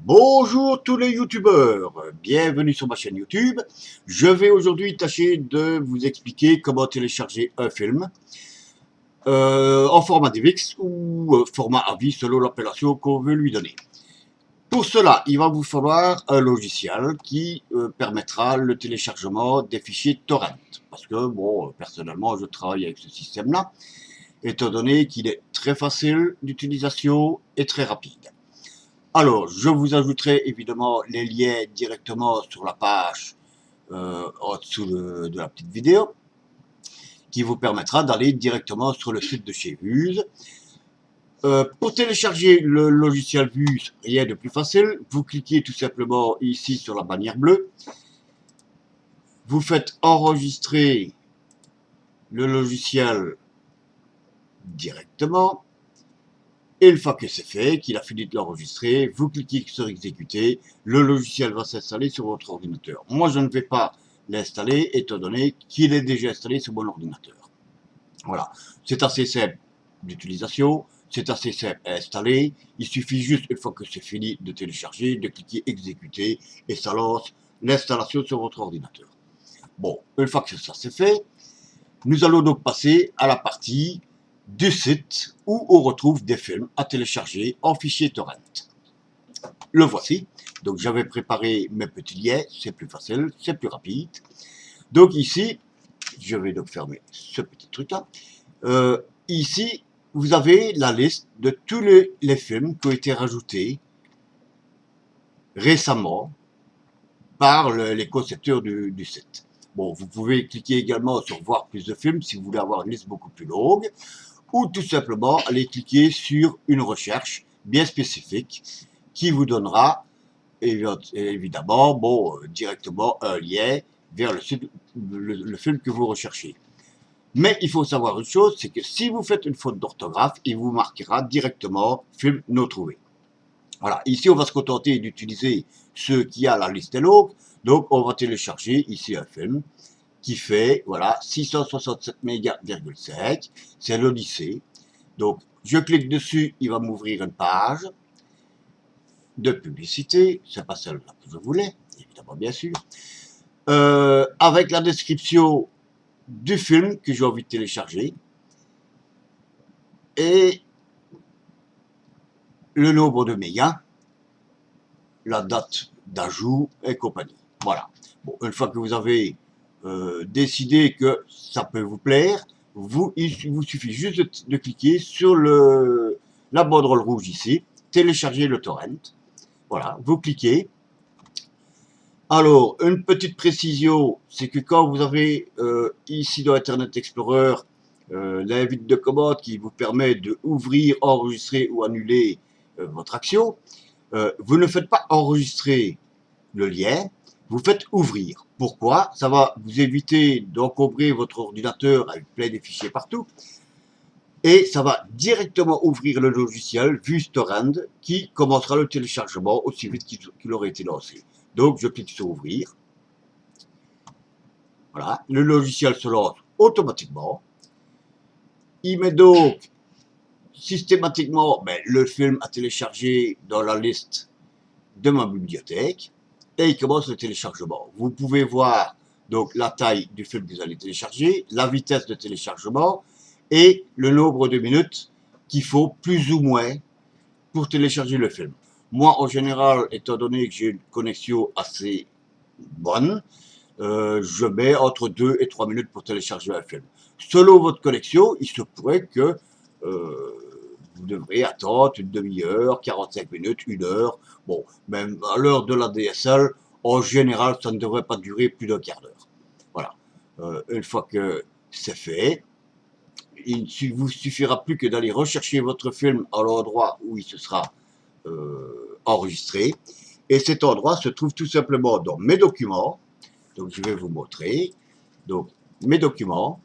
Bonjour tous les youtubeurs, bienvenue sur ma chaîne YouTube. Je vais aujourd'hui tâcher de vous expliquer comment télécharger un film en format DivX ou format AVI selon l'appellation qu'on veut lui donner. Pour cela, il va vous falloir un logiciel qui permettra le téléchargement des fichiers torrent. Parce que, bon, personnellement, je travaille avec ce système-là, étant donné qu'il est très facile d'utilisation et très rapide. Alors, je vous ajouterai évidemment les liens directement sur la page en dessous de la petite vidéo, qui vous permettra d'aller directement sur le site de chez Vuse. Pour télécharger le logiciel Vuse, rien de plus facile, vous cliquez tout simplement ici sur la bannière bleue, vous faites enregistrer le logiciel directement. Et une fois que c'est fait, qu'il a fini de l'enregistrer, vous cliquez sur exécuter, le logiciel va s'installer sur votre ordinateur. Moi, je ne vais pas l'installer, étant donné qu'il est déjà installé sur mon ordinateur. Voilà, c'est assez simple d'utilisation, c'est assez simple à installer. Il suffit juste, une fois que c'est fini de télécharger, de cliquer exécuter, et ça lance l'installation sur votre ordinateur. Bon, une fois que ça c'est fait, nous allons donc passer à la partie du site où on retrouve des films à télécharger en fichier torrent. Le voici. Donc j'avais préparé mes petits liens, c'est plus facile, c'est plus rapide. Donc ici, je vais donc fermer ce petit truc-là. Ici, vous avez la liste de tous les films qui ont été rajoutés récemment par les concepteurs du site. Bon, vous pouvez cliquer également sur voir plus de films si vous voulez avoir une liste beaucoup plus longue, ou tout simplement aller cliquer sur une recherche bien spécifique qui vous donnera évidemment directement un lien vers le film que vous recherchez. Mais il faut savoir une chose, c'est que si vous faites une faute d'orthographe, il vous marquera directement film non trouvé. Voilà, ici on va se contenter d'utiliser ce qui a la liste est longue, donc on va télécharger ici un film qui fait, voilà, 667 mégas,5, c'est l'Odyssée. Donc, je clique dessus, il va m'ouvrir une page de publicité, c'est pas celle-là que je voulais, évidemment, bien sûr, avec la description du film que j'ai envie de télécharger, et le nombre de mégas, la date d'ajout et compagnie. Voilà. Bon, une fois que vous avez décidé que ça peut vous plaire, il vous suffit juste de cliquer sur la banderole rouge ici, télécharger le torrent. Voilà, vous cliquez. Alors, une petite précision, c'est que quand vous avez ici dans Internet Explorer l'invite de commande qui vous permet de ouvrir, enregistrer ou annuler votre action, vous ne faites pas enregistrer le lien, vous faites ouvrir. Pourquoi? Ça va vous éviter d'encombrer votre ordinateur avec plein de fichiers partout. Et ça va directement ouvrir le logiciel Vuse Torrent qui commencera le téléchargement aussi vite qu'il aurait été lancé. Donc je clique sur ouvrir. Voilà, le logiciel se lance automatiquement. Il met donc systématiquement le film à télécharger dans la liste de ma bibliothèque. Et il commence le téléchargement. Vous pouvez voir donc la taille du film que vous allez télécharger, la vitesse de téléchargement et le nombre de minutes qu'il faut plus ou moins pour télécharger le film. Moi, en général, étant donné que j'ai une connexion assez bonne, je mets entre 2 et 3 minutes pour télécharger un film. Selon votre connexion, il se pourrait que vous devrez attendre une demi-heure, 45 minutes, 1 heure. Bon, même à l'heure de la DSL, en général, ça ne devrait pas durer plus d'un quart d'heure. Voilà. Une fois que c'est fait, il ne vous suffira plus que d'aller rechercher votre film à l'endroit où il se sera enregistré. Et cet endroit se trouve tout simplement dans mes documents. Donc, je vais vous montrer. Donc, mes documents.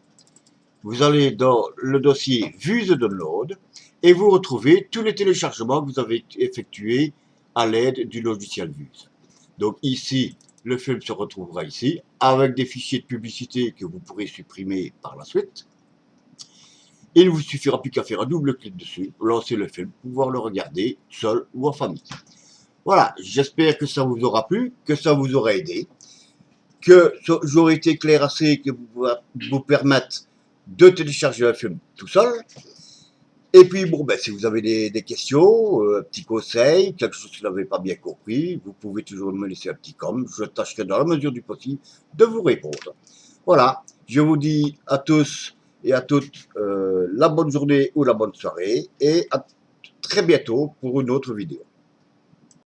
Vous allez dans le dossier Vuse Download et vous retrouvez tous les téléchargements que vous avez effectués à l'aide du logiciel Vuse. Donc ici, le film se retrouvera ici avec des fichiers de publicité que vous pourrez supprimer par la suite. Il ne vous suffira plus qu'à faire un double clic dessus, lancer le film, pouvoir le regarder seul ou en famille. Voilà, j'espère que ça vous aura plu, que ça vous aura aidé, que j'aurai été clair assez que vous permette de télécharger le film tout seul. Et puis, bon, ben, si vous avez des questions, un petit conseil, quelque chose que vous n'avez pas bien compris, vous pouvez toujours me laisser un petit com. Je tâcherai dans la mesure du possible de vous répondre. Voilà, je vous dis à tous et à toutes la bonne journée ou la bonne soirée et à très bientôt pour une autre vidéo.